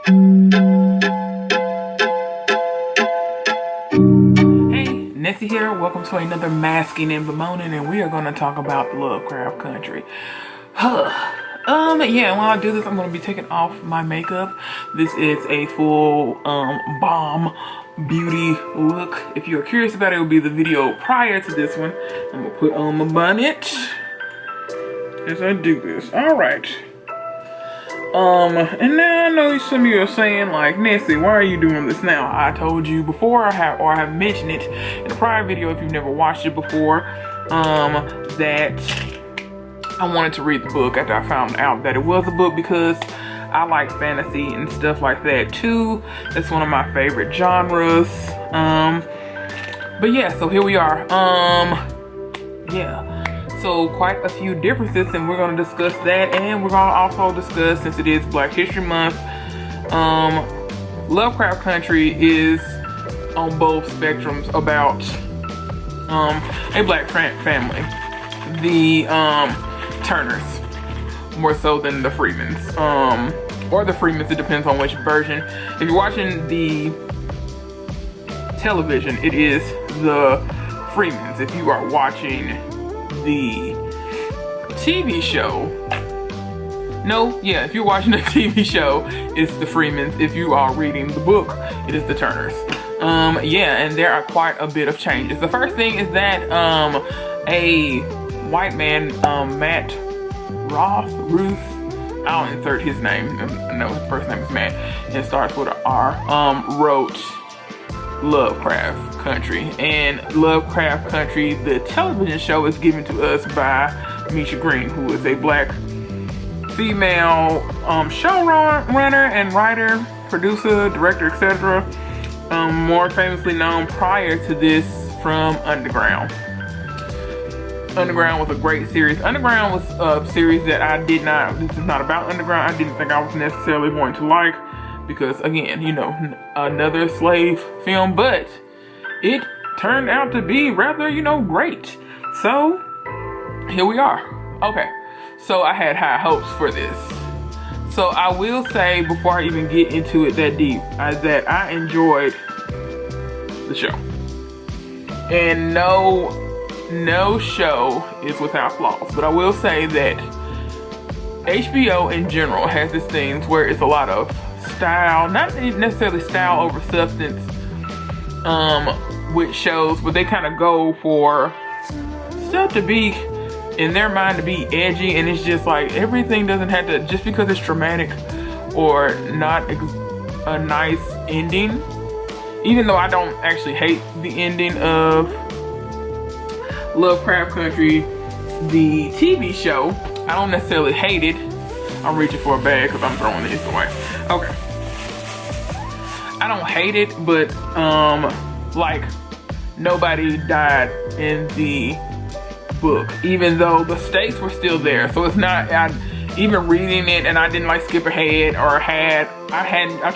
Nikky here. Welcome to another Masking and Bemoaning, and we are going to talk about Lovecraft Country. Yeah, while I do this, I'm going to be taking off my makeup. This is a full bomb beauty look. If you're curious about it, it will be the video prior to this one. I'm going to put on my bonnet as I do this. Alright. And now I know some of you are saying, like, Nancy, why are you doing this now? I told you before, I have mentioned it in a prior video if you've never watched it before, that I wanted to read the book after I found out that it was a book, because I like fantasy and stuff like that too. That's one of my favorite genres. But yeah, so here we are. Yeah. So quite a few differences, and we're going to discuss that, and we're going to also discuss, since it is Black History Month, Lovecraft Country is on both spectrums about a black family, the Turners, more so than the Freemans, or the Freemans. It depends on which version. If you're watching the television, it is the Freemans. If you are watching the TV show, if you're watching the TV show, it's the Freemans. If you are reading the book, it is the Turners. And there are quite a bit of changes. The first thing is that a white man, Matt Ruth, I'll insert his name. No, his first name is Matt, and it starts with an R, wrote Lovecraft Country. And Lovecraft Country, the television show, is given to us by Misha Green, who is a black female showrunner and writer, producer, director, etc. More famously known prior to this from Underground. Underground was a great series. Underground was a series that this is not about Underground, I didn't think I was necessarily going to like, because again, you know, another slave film, but it turned out to be rather, great. So here we are. Okay, so I had high hopes for this. So I will say, before I even get into it that deep, that I enjoyed the show. And no show is without flaws, but I will say that HBO in general has this thing where it's a lot of style, not necessarily style over substance, with shows, but they kind of go for stuff to be, in their mind, to be edgy, and it's just like, everything doesn't have to, just because it's dramatic or not a nice ending, even though I don't actually hate the ending of Lovecraft Country, the TV show. I don't necessarily hate it. I'm reaching for a bag because I'm throwing this away. Okay. I don't hate it, but like, nobody died in the book, even though the stakes were still there. So it's not, even reading it, and I didn't like skip ahead, or I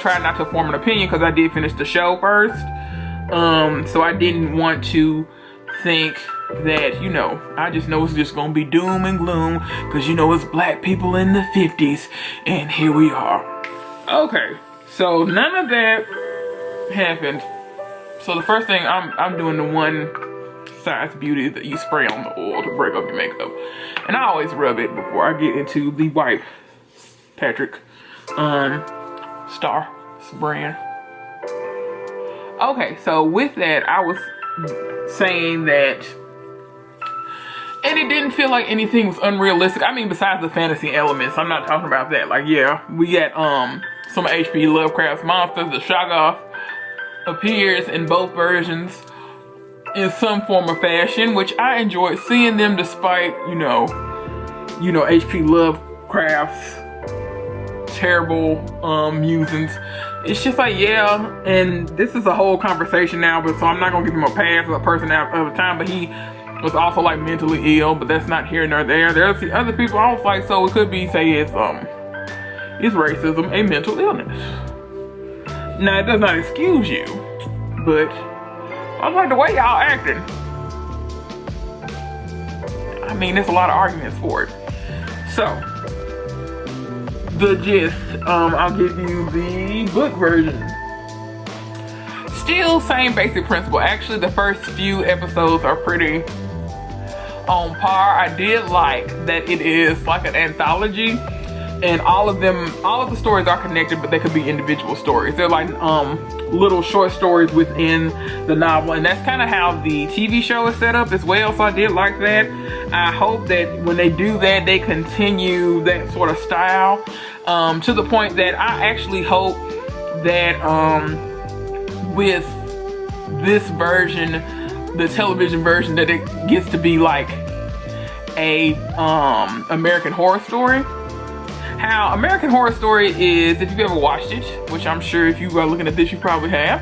tried not to form an opinion because I did finish the show first. So I didn't want to think that, I just know it's just gonna be doom and gloom, because it's black people in the 50s, and here we are. Okay, so none of that happened. So the first thing, I'm doing the one size beauty that you spray on the oil to break up your makeup, and I always rub it before I get into the white Patrick Star brand. Okay, so with that, I was saying that, and it didn't feel like anything was unrealistic. I mean, besides the fantasy elements, I'm not talking about that. Like, yeah, we got some H.P. Lovecraft's monsters. The Shoggoth appears in both versions in some form or fashion, which I enjoyed seeing them, despite H.P. Lovecraft's terrible musings. It's just like, yeah, and this is a whole conversation now, but so I'm not gonna give him a pass as a person out of the time, but he was also like mentally ill, but that's not here nor there. There's the other people I was like, so it could be, say it's racism a mental illness? Now, it does not excuse you, but I was like, the way y'all acting, I mean, there's a lot of arguments for it. So the gist. I'll give you the book version. Still same basic principle. Actually, the first few episodes are pretty on par. I did like that it is like an anthology, and all of the stories are connected, but they could be individual stories. They're like little short stories within the novel, and that's kind of how the TV show is set up as well. So I did like that. I hope that when they do that, they continue that sort of style, to the point that I actually hope that with this version, the television version, that it gets to be like a American Horror Story. How American Horror Story is, if you've ever watched it, which I'm sure if you are looking at this you probably have,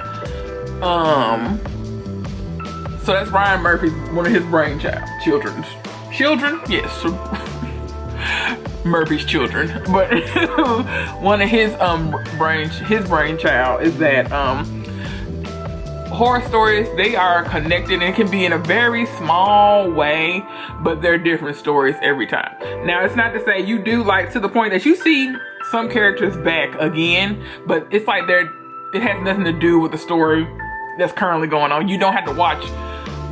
so that's Ryan Murphy's, one of his children, yes, Murphy's children, but one of his brainchild is that horror stories, they are connected, and it can be in a very small way, but they're different stories every time. Now, it's not to say you do, like, to the point that you see some characters back again, but it's like it has nothing to do with the story that's currently going on. You don't have to watch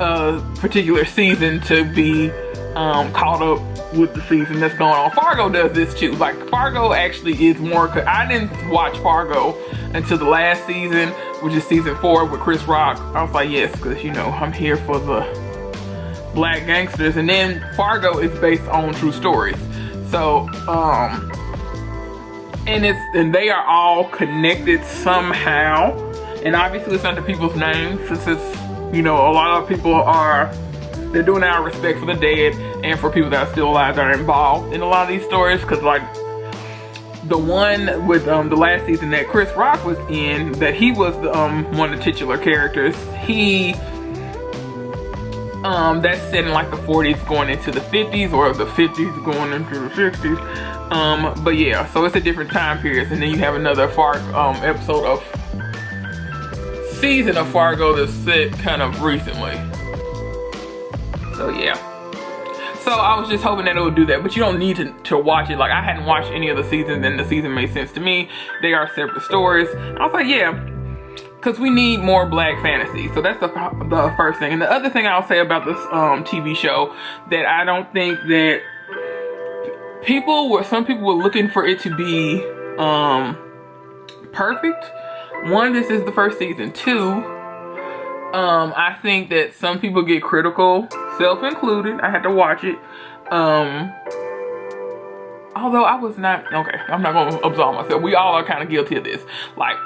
a particular season to be caught up with the season that's going on. Fargo does this too. Like, Fargo actually is more, I didn't watch Fargo until the last season, which is season 4 with Chris Rock. I was like, yes, because you know I'm here for the black gangsters. And then Fargo is based on true stories, so and they are all connected somehow. And obviously it's not the people's names, since it's, you know, a lot of people they're doing our respect for the dead and for people that are still alive that are involved in a lot of these stories. Because like the one with the last season that Chris Rock was in, that he was the one of the titular characters, he that's set in like the 40s going into the 50s, or the 50s going into the 60s. But yeah, so it's a different time period. And then you have another episode of season of Fargo that's set kind of recently. So yeah, so I was just hoping that it would do that, but you don't need to watch it. Like, I hadn't watched any of the seasons, and the season made sense to me. They are separate stories. I was like, yeah, because we need more black fantasy. So that's the first thing. And the other thing I'll say about this TV show, that I don't think that some people were looking for it to be perfect. One, this is the first season. Two, I think that some people get critical, self included. I had to watch it. Although I was not, okay, I'm not gonna absolve myself. We all are kind of guilty of this. Like,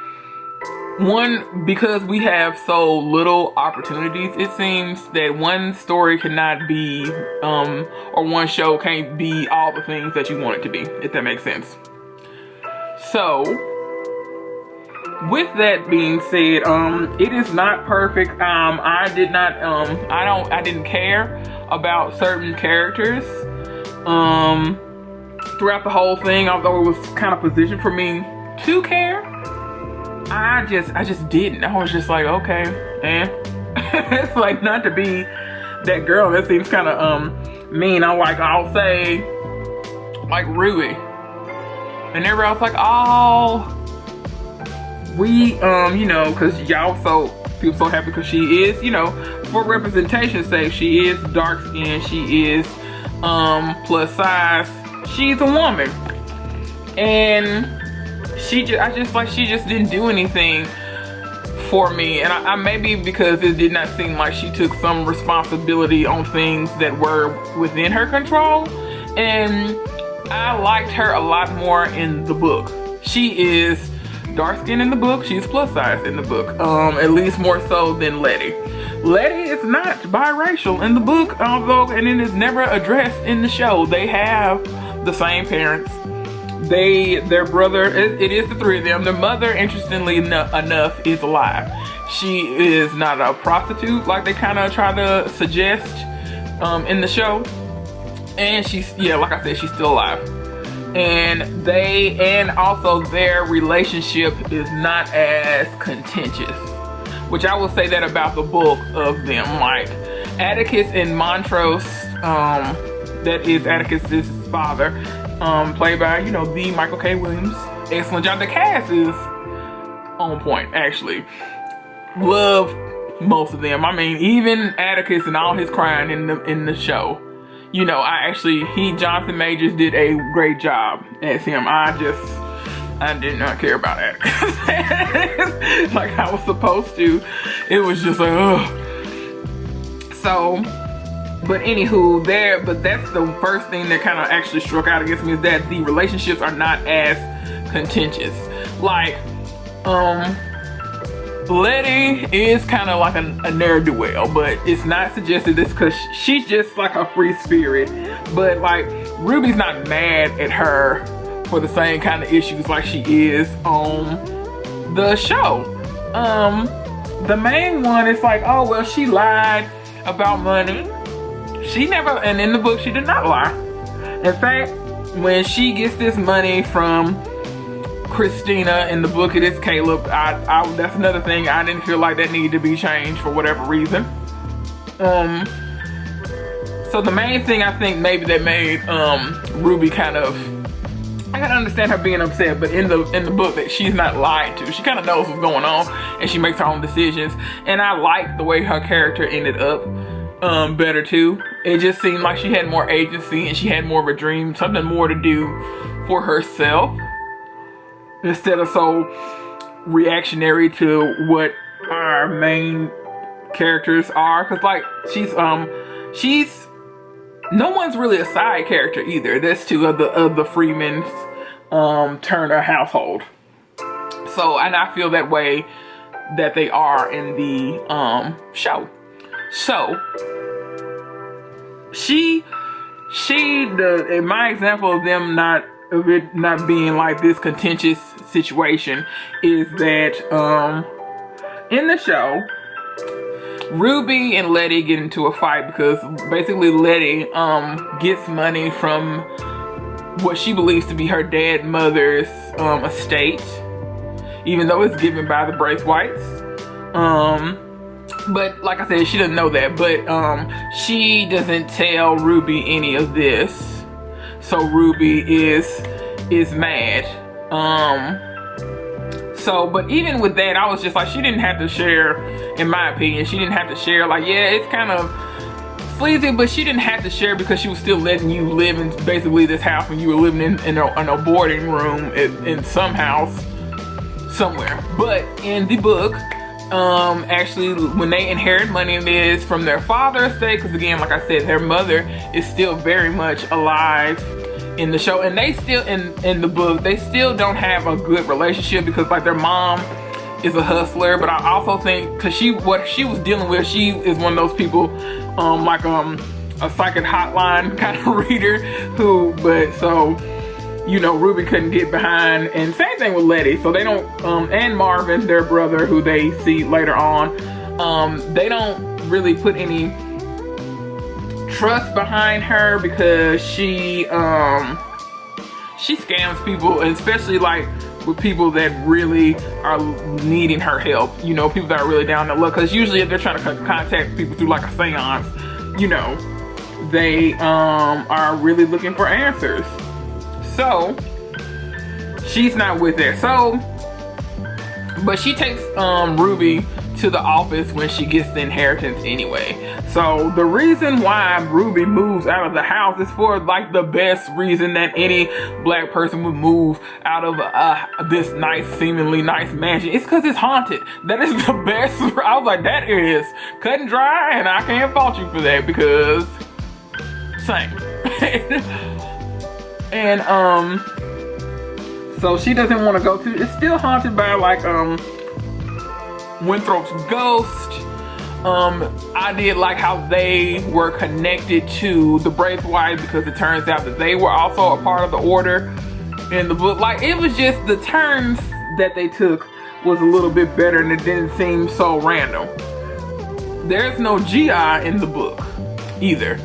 one, because we have so little opportunities, it seems that one story cannot be, or one show can't be all the things that you want it to be, if that makes sense. So, with that being said, it is not perfect. I didn't care about certain characters throughout the whole thing, although it was kind of positioned for me to care. I just didn't. I was just like, okay, and it's like, not to be that girl that seems kind of mean. I'll say like Ruby, and everybody was like, oh, we you know, because people so happy because she is, you know, for representation's sake, she is dark skinned, she is plus size, she's a woman, and she just didn't do anything for me. And I maybe because it did not seem like she took some responsibility on things that were within her control. And I liked her a lot more in the book. She is dark skinned in the book, she's plus size in the book, at least more so than Letty. Letty is not biracial in the book, although, and it is never addressed in the show. They have the same parents. Their brother, it is the three of them. Their mother, interestingly enough, is alive. She is not a prostitute like they kind of try to suggest in the show. And she's, yeah, like I said, she's still alive. And also their relationship is not as contentious, which I will say that about the book of them. Like, Atticus and Montrose, that is Atticus's father, played by, you know, the Michael K. Williams. Excellent job. The cast is on point, actually. Love most of them. I mean, even Atticus and all his crying in the show. You know, Jonathan Majors did a great job as him. I did not care about Atticus like I was supposed to. It was just like, ugh. So, but anywho, but that's the first thing that kind of actually struck out against me, is that the relationships are not as contentious. Like, Letty is kind of like a ne'er-do-well, but it's not suggested this because she's just like a free spirit. But like, Ruby's not mad at her for the same kind of issues like she is on the show. The main one is like, oh, well, she lied about money. She never, and in the book, she did not lie. In fact, when she gets this money from Christina, in the book it is Caleb. That's another thing. I didn't feel like that needed to be changed for whatever reason. So the main thing I think maybe that made Ruby kind of, I can understand her being upset, but in the book that she's not lied to. She kind of knows what's going on and she makes her own decisions. And I like the way her character ended up better too. It just seemed like she had more agency and she had more of a dream, something more to do for herself, instead of so reactionary to what our main characters are. Cause like she's no one's really a side character either. That's two of the Freeman's Turner household. So, and I feel that way that they are in the show. So in my example of them not being like this contentious situation is that in the show, Ruby and Letty get into a fight because basically Letty gets money from what she believes to be her dead mother's estate, even though it's given by the Braithwaites. But like I said, she doesn't know that, but she doesn't tell Ruby any of this. So Ruby is mad. So, but even with that, I was just like, she didn't have to share, in my opinion, she didn't have to share. Like, yeah, it's kind of sleazy, but she didn't have to share because she was still letting you live in basically this house when you were living in a boarding room in some house somewhere. But in the book, actually, when they inherit money, it is from their father's estate, because again, like I said, their mother is still very much alive in the show, and they still in the book they still don't have a good relationship because like their mom is a hustler. But I also think because what she was dealing with, she is one of those people like a psychic hotline kind of reader so you know, Ruby couldn't get behind, and same thing with Letty. So they don't and Marvin, their brother, who they see later on, they don't really put any trust behind her because she scams people, and especially like with people that really are needing her help, you know, people that are really down to luck, because usually if they're trying to contact people through like a seance, you know, they are really looking for answers. So she's not with it. So, but she takes Ruby to the office when she gets the inheritance anyway. So the reason why Ruby moves out of the house is for like the best reason that any black person would move out of this nice, seemingly nice mansion. It's because it's haunted. That is the best. I was like, that is cut and dry, and I can't fault you for that because same. And so she doesn't want to go to. It's still haunted by like Winthrop's ghost. I did like how they were connected to the Braithwaites because it turns out that they were also a part of the order in the book. Like, it was just the turns that they took was a little bit better, and it didn't seem so random. There's no GI in the book either.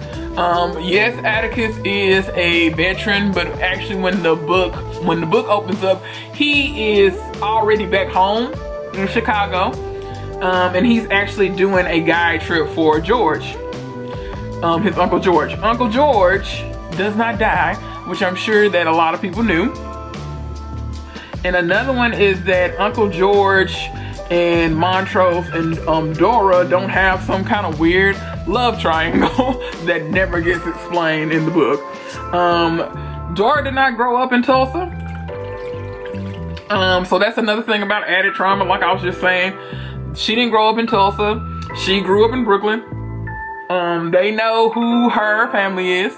Yes, Atticus is a veteran, but actually when the book opens up, he is already back home in Chicago, and he's actually doing a guide trip for George, his Uncle George. Uncle George does not die, which I'm sure that a lot of people knew. And another one is that Uncle George and Montrose and Dora don't have some kind of weird love triangle that never gets explained in the book. Dora did not grow up in Tulsa. So that's another thing about added trauma, like I was just saying. She didn't grow up in Tulsa. She grew up in Brooklyn. They know who her family is.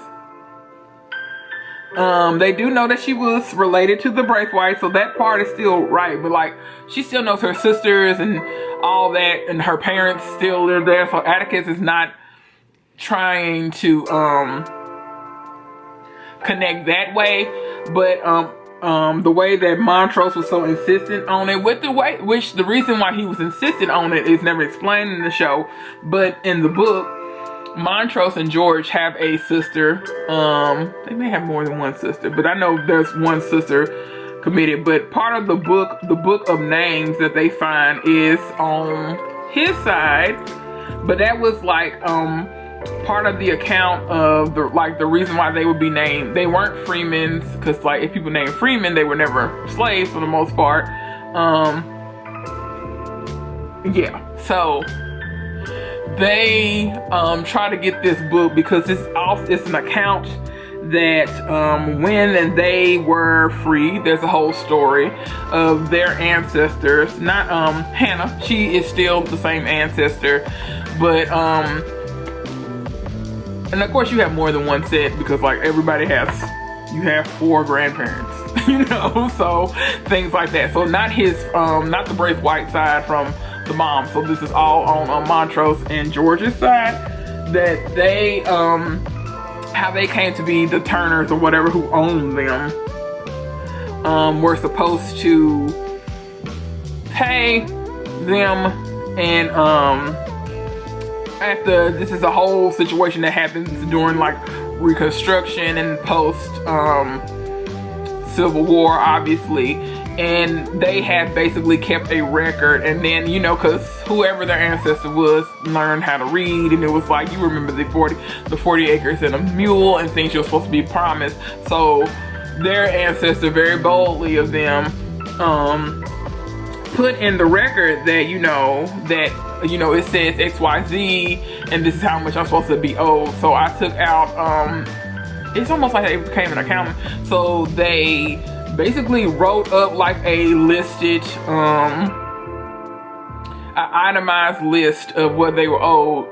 They do know that she was related to the Braithwaites, so that part is still right. But like, she still knows her sisters and all that, and her parents still live there. So Atticus is not trying to connect that way. But the way that Montrose was so insistent on it, which the reason why he was insistent on it is never explained in the show, but in the book, Montrose and George have a sister. They may have more than one sister, but I know there's one sister committed. But part of the book of names that they find is on his side. But that was like part of the account of the reason why they would be named. They weren't freemans, because like if people named freemen, they were never slaves for the most part. Yeah, so they try to get this book because it's an account that when they were free, there's a whole story of their ancestors. Not Hannah, she is still the same ancestor, but and of course you have more than one set, because like everybody you have 4 grandparents, you know, so things like that. So not not the Braithwaite side from the mom. So this is all on Montrose and George's side, that they how they came to be the Turners or whatever who owned them were supposed to pay them, and this is a whole situation that happens during like Reconstruction and post Civil War, obviously. And they had basically kept a record, and then, you know, because whoever their ancestor was learned how to read, and it was like, you remember the 40 acres and a mule and things you're supposed to be promised. So their ancestor, very boldly of them, put in the record that, you know, it says XYZ, and this is how much I'm supposed to be owed. So I took out, it's almost like it became an accountant. So they basically wrote up like a listed, an itemized list of what they were owed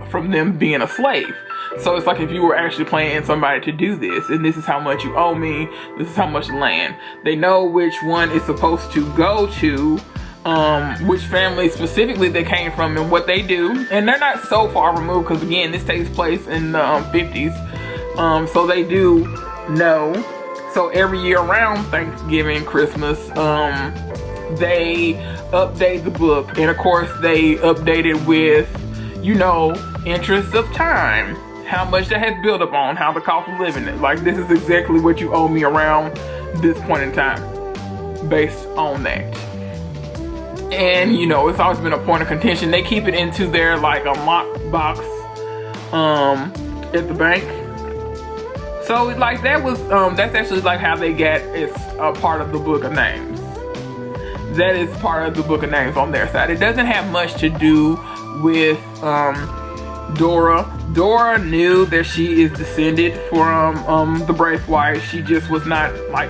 from them being a slave. So it's like if you were actually paying somebody to do this, and this is how much you owe me, this is how much land. They know which one is supposed to go to, which family specifically they came from and what they do. And they're not so far removed, because again, this takes place in the 50s. So they do know. So every year around Thanksgiving, Christmas, they update the book. And of course they update it with, you know, interest of time. How much that has built up on, how the cost of living it. Like, this is exactly what you owe me around this point in time, based on that. And, you know, it's always been a point of contention. They keep it into their, like, a lock box at the bank. So like that was that's actually like how they get it's a part of the book of names. That is part of the book of names on their side. It doesn't have much to do with Dora. Dora knew that she is descended from the Braithwaites. She just was not like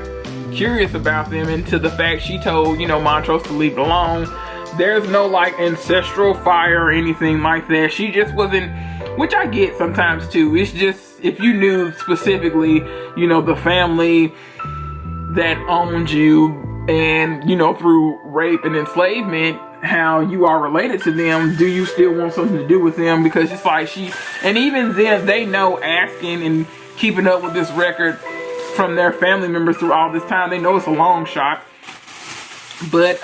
curious about them, and to the fact she told, you know, Montrose to leave it alone. There's no like ancestral fire or anything like that. She just wasn't, which I get sometimes too. It's just, if you knew specifically, you know, the family that owned you, and, you know, through rape and enslavement, how you are related to them, do you still want something to do with them? Because it's like and even then they know, asking and keeping up with this record from their family members through all this time, they know it's a long shot. But,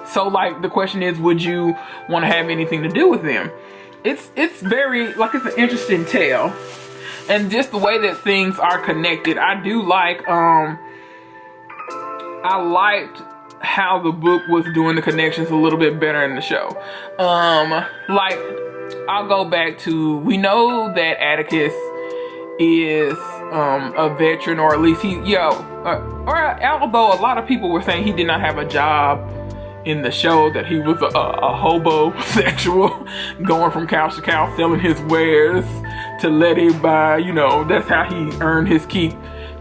so like the question is, would you want to have anything to do with them? It's very, like, it's an interesting tale. And just the way that things are connected, I do like, I liked how the book was doing the connections a little bit better in the show. Like, I'll go back to, we know that Atticus is a veteran, or at least or although a lot of people were saying he did not have a job in the show, that he was a homosexual going from couch to couch selling his wares to let it buy, you know, that's how he earned his keep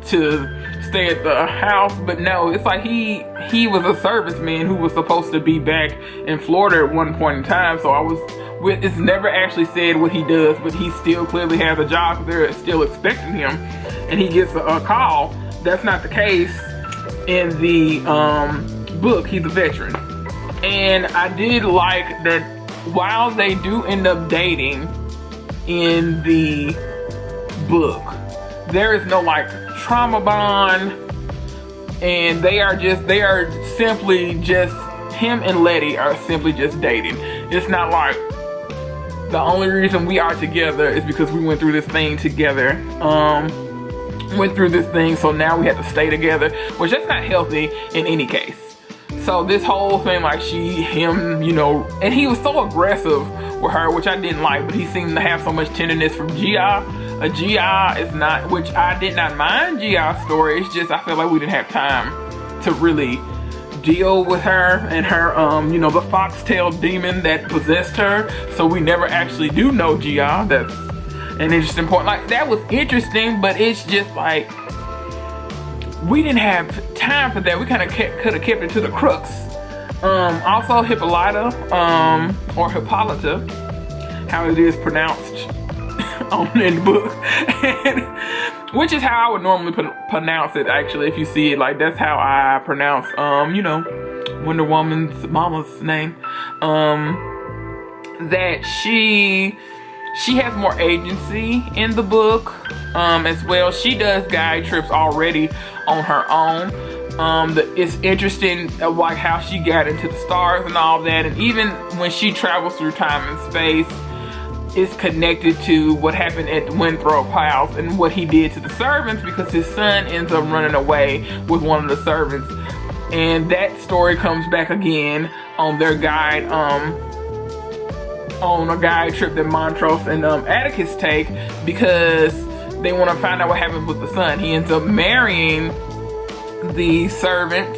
to stay at the house. But no, it's like he was a serviceman who was supposed to be back in Florida at one point in time. So it's never actually said what he does, but he still clearly has a job because they're still expecting him, and he gets a call. That's not the case in the book. He's a veteran. And I did like that while they do end up dating in the book, there is no like trauma bond, and they are simply just, him and Letty are simply just dating. It's not like the only reason we are together is because we went through this thing together. So now we have to stay together, which that's not healthy in any case. So this whole thing, like him, you know, and he was so aggressive with her, which I didn't like, but he seemed to have so much tenderness from G.I. G.I. is not, which I did not mind G.I.'s story. It's just, I feel like we didn't have time to really deal with her and her, you know, the foxtail demon that possessed her. So we never actually do know G.I. That's an interesting point. Like, that was interesting, but it's just like, we didn't have time for that. We kind of could have kept it to the crux. Also Hippolyta, or Hippolyta, how it is pronounced in the book, which is how I would normally pronounce it. Actually, if you see it, like, that's how I pronounce, you know, Wonder Woman's mama's name. That she has more agency in the book, as well. She does guide trips already on her own. It's interesting, like how she got into the stars and all that, and even when she travels through time and space, it's connected to what happened at Winthrop House and what he did to the servants, because his son ends up running away with one of the servants, and that story comes back again on their guide, on a guide trip that Montrose and Atticus take, because they want to find out what happens with the son. He ends up marrying the servant,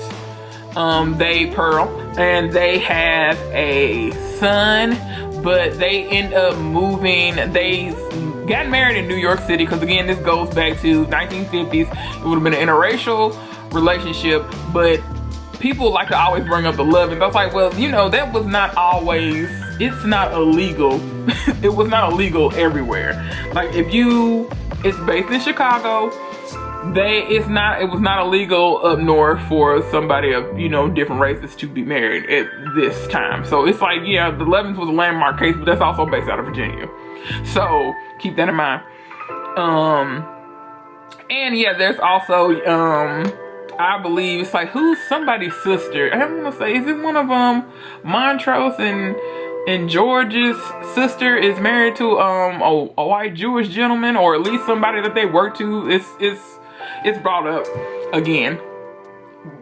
Pearl, and they have a son, but they end up moving. They got married in New York City, because again, this goes back to 1950s. It would have been an interracial relationship, but people like to always bring up the love, and I was like, well, you know, that was not always, it's not illegal. It was not illegal everywhere. Like, it's based in Chicago. It was not illegal up north for somebody of, you know, different races to be married at this time. So it's like, yeah, the Levins was a landmark case, but that's also based out of Virginia. So keep that in mind. And yeah, there's also, I believe it's like, who's somebody's sister? I don't want to say, is it one of Montrose and George's sister is married to a white Jewish gentleman, or at least somebody that they work to. It's brought up again,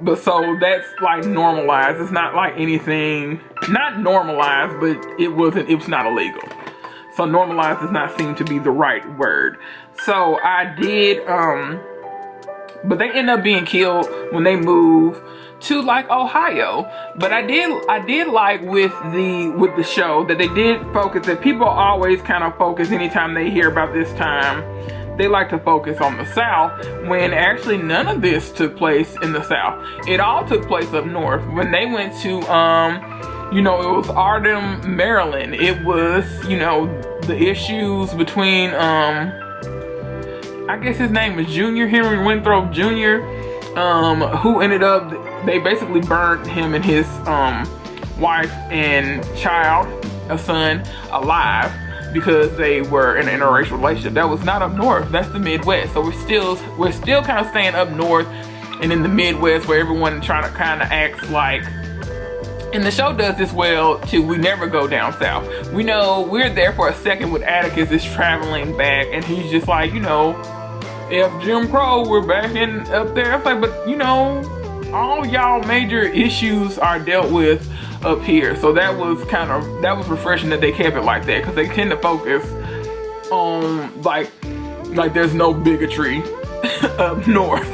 but so that's like normalized. It's not like anything, not normalized, but it was not illegal. So normalized does not seem to be the right word. So I did, but they end up being killed when they move to like Ohio. But I did like with the show that they did focus, that people always kind of focus anytime they hear about this time, they like to focus on the South, when actually none of this took place in the South. It all took place up north. When they went to, you know, it was Ardham, Maryland. It was, you know, the issues between, I guess his name is Henry Winthrop Jr., who ended up, they basically burned him and his wife and child, a son, alive, because they were in an interracial relationship. That was not up north. That's the Midwest. So we're still kind of staying up north and in the Midwest, where everyone trying to kind of act like, and the show does this well too. We never go down south. We know we're there for a second with Atticus is traveling back, and he's just like, you know, if Jim Crow, we're back in up there. It's like, but you know, all y'all major issues are dealt with up here. So that was refreshing that they kept it like that, because they tend to focus on like there's no bigotry up north.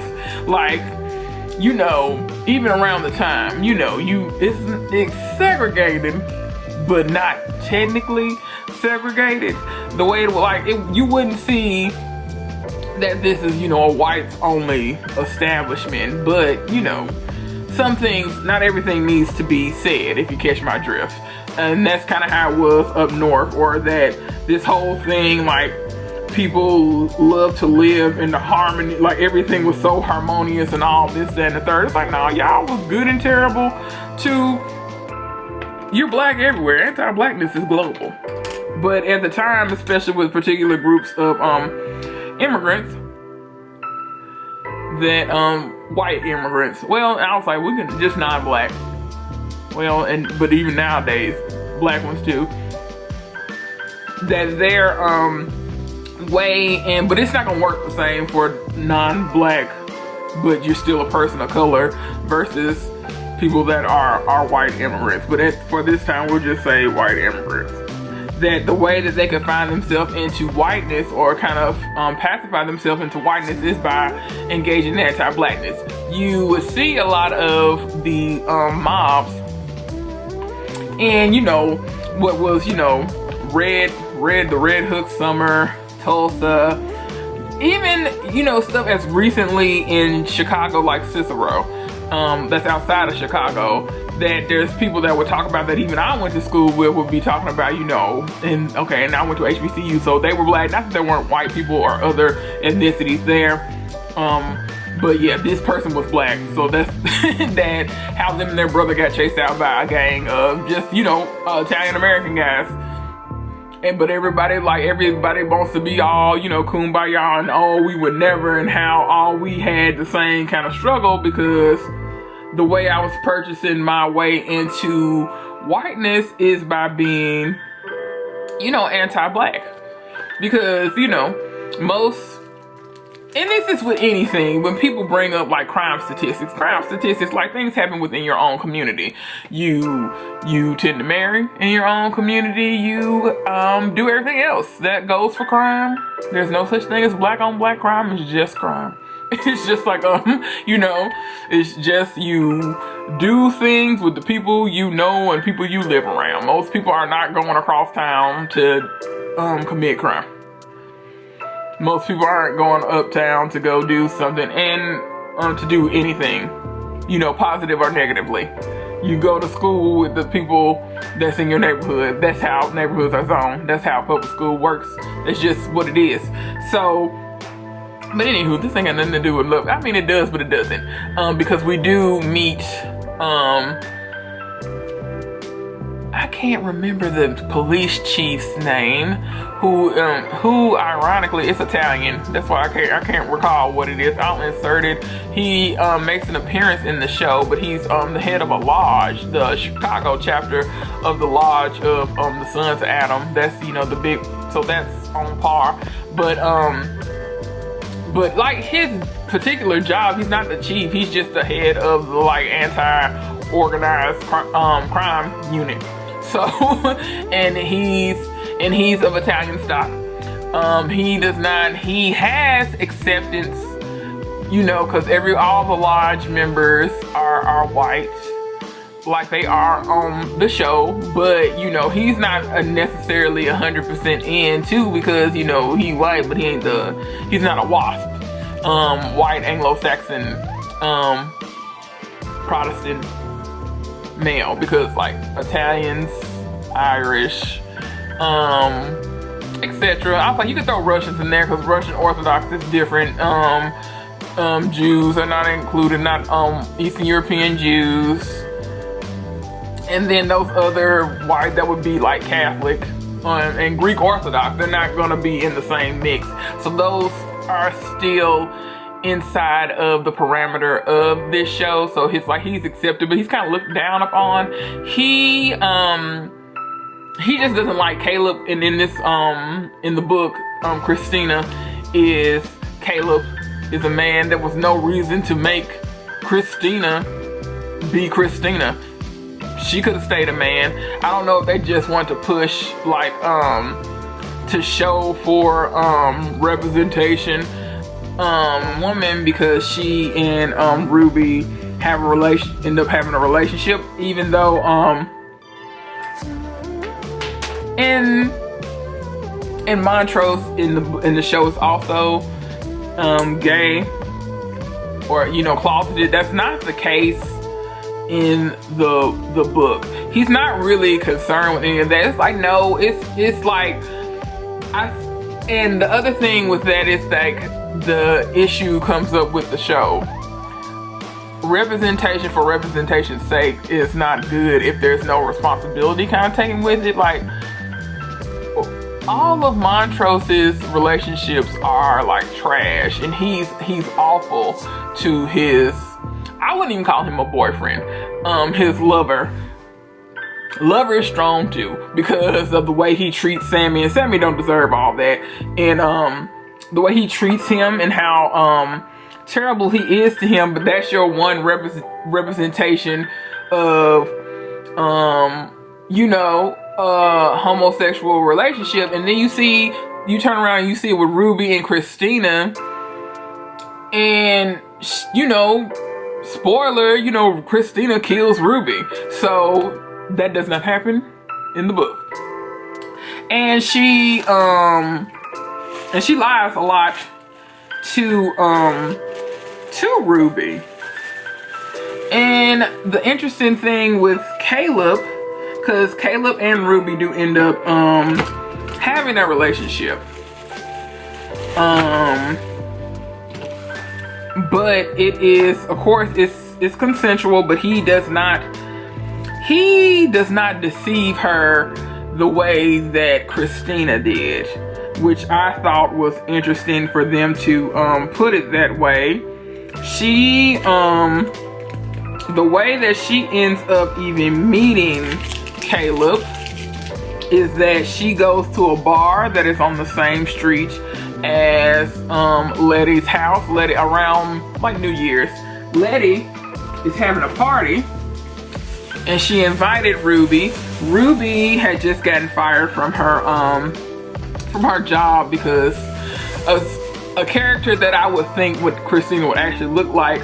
Like, you know, even around the time, you know, it's segregated, but not technically segregated. The way it, like, you wouldn't see that this is, you know, a whites only establishment, but you know, some things, not everything needs to be said, if you catch my drift. And that's kind of how it was up north, or that this whole thing, like, people love to live in the harmony, like everything was so harmonious and all this, that, and the third. It's like, no, y'all was good and terrible too. You're black everywhere. Anti-blackness is global. But at the time, especially with particular groups of immigrants, that white immigrants, well, I was like, we can just non-black, well, but even nowadays, black ones too, that their way, and but it's not gonna work the same for non-black, but you're still a person of color, versus people that are white immigrants. But for this time, we'll just say white immigrants. That the way that they could find themselves into whiteness, or kind of pacify themselves into whiteness, is by engaging in anti-blackness. You would see a lot of the mobs, and you know, what was, you know, the Red Hook Summer, Tulsa, even, you know, stuff as recently in Chicago, like Cicero, that's outside of Chicago, that there's people that would talk about, that even I went to school with, would be talking about, you know, and I went to HBCU, so they were black. Not that there weren't white people or other ethnicities there, but yeah, this person was black, so that's that, how them and their brother got chased out by a gang of just, you know, Italian American guys. But everybody wants to be all, you know, kumbaya, and oh, we would never, and how all we had the same kind of struggle, because the way I was purchasing my way into whiteness is by being, you know, anti-black. Because, you know, and this is with anything, when people bring up like crime statistics, like things happen within your own community. You tend to marry in your own community, you do everything else that goes for crime. There's no such thing as black on black crime, it's just crime. It's just like, you know, it's just you do things with the people you know and people you live around. Most people are not going across town to commit crime. Most people aren't going uptown to go do something, and to do anything, you know, positive or negatively. You go to school with the people that's in your neighborhood. That's how neighborhoods are zoned. That's how public school works. It's just what it is. So, but anywho, this ain't got nothing to do with love. I mean, it does, but it doesn't. Because we do meet, I can't remember the police chief's name, who ironically is Italian. That's why I can't recall what it is. I'll insert it. He makes an appearance in the show, but he's the head of a lodge, the Chicago chapter of the Lodge of the Sons of Adam. That's, you know, the big, so that's on par. But like his particular job, he's not the chief. He's just the head of the like anti-organized crime unit. So, and he's of Italian stock. He has acceptance, you know, because all the lodge members are white, like they are on the show, but you know, he's not necessarily 100% in too, because you know, he white, but he's not a WASP, white Anglo-Saxon, Protestant male, because like Italians, Irish, etc. I was like, you could throw Russians in there, because Russian Orthodox is different. Jews are not included, not Eastern European Jews. And then those other white, that would be like Catholic and Greek Orthodox, they're not gonna be in the same mix. So those are still inside of the parameter of this show. So he's accepted, but he's kind of looked down upon. He just doesn't like Caleb, and in this in the book, Caleb is a man. There was no reason to make Christina be Christina. She could have stayed a man. I don't know if they just want to push like to show for representation woman because she and Ruby have end up having a relationship, even though and Montrose in the show is also gay, or closeted. That's not the case in the book. He's not really concerned with any of that. It's like, no, it's like and the other thing with that is like the issue comes up with the show. Representation for representation's sake is not good if there's no responsibility kind of taken with it. Like, all of Montrose's relationships are like trash, and he's awful to his, I wouldn't even call him a boyfriend, his lover. Lover is strong too, because of the way he treats Sammy, and Sammy don't deserve all that, and the way he treats him and how terrible he is to him. But that's your one representation of homosexual relationship. And then you turn around and you see it with Ruby and Christina, and spoiler, Christina kills Ruby. So that does not happen in the book. And she lies a lot to Ruby. And the interesting thing with Caleb, because Caleb and Ruby do end up having a relationship, but it is, of course, it's consensual, but he does not deceive her the way that Christina did, which I thought was interesting for them to put it that way. She the way that she ends up even meeting Caleb is that she goes to a bar that is on the same street as Letty's house. Letty, around like New Year's, Letty is having a party, and she invited Ruby. Ruby had just gotten fired from her job because a character that I would think what Christina would actually look like.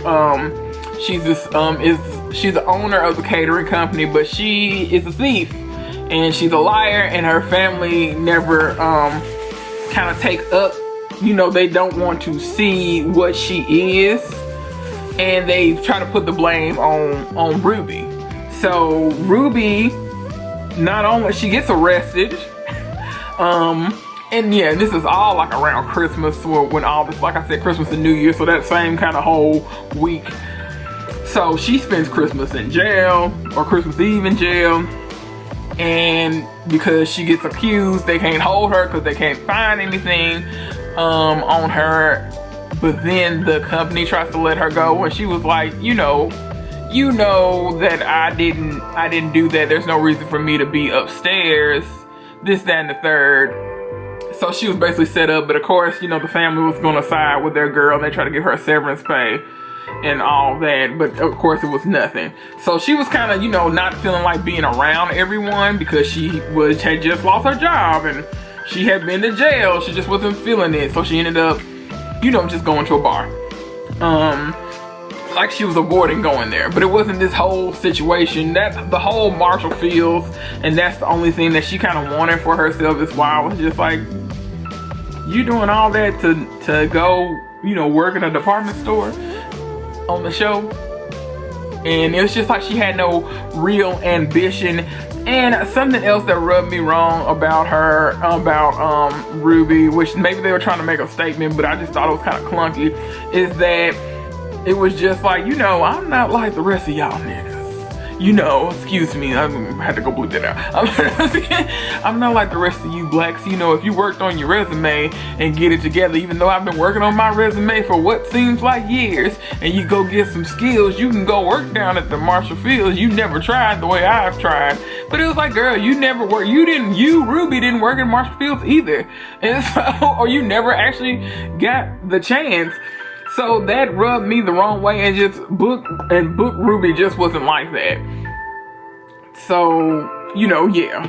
She's the owner of the catering company, but she is a thief, and she's a liar, and her family never kind of take up. They don't want to see what she is, and they try to put the blame on Ruby. So Ruby, not only she gets arrested, and yeah, this is all like around Christmas, when all this, like I said, Christmas and New Year, so that same kind of whole week. So she spends Christmas in jail, or Christmas Eve in jail, and because she gets accused, they can't hold her because they can't find anything on her. But then the company tries to let her go, and she was like, that I didn't do that. There's no reason for me to be upstairs, this, that, and the third. So she was basically set up, but of course, the family was going to side with their girl. They tried to give her a severance pay and all that, but of course it was nothing. So she was kind of, not feeling like being around everyone because she had just lost her job and she had been to jail. She just wasn't feeling it. So she ended up, just going to a bar. Like she was avoiding going there, but it wasn't this whole situation. That the whole Marshall Fields, and that's the only thing that she kind of wanted for herself. Is why I was just like, you doing all that to go, work in a department store on the show. And it was just like she had no real ambition. And something else that rubbed me wrong about her, about Ruby, which maybe they were trying to make a statement, but I just thought it was kind of clunky, is that it was just like, I'm not like the rest of y'all niggas. Excuse me, I had to go bleep that out. I'm not like the rest of you blacks. If you worked on your resume and get it together, even though I've been working on my resume for what seems like years, and you go get some skills, you can go work down at the Marshall Fields. You never tried the way I've tried. But it was like, girl, you never worked. Ruby didn't work at Marshall Fields either. And so, or you never actually got the chance. So that rubbed me the wrong way, and Book Ruby just wasn't like that. So, yeah.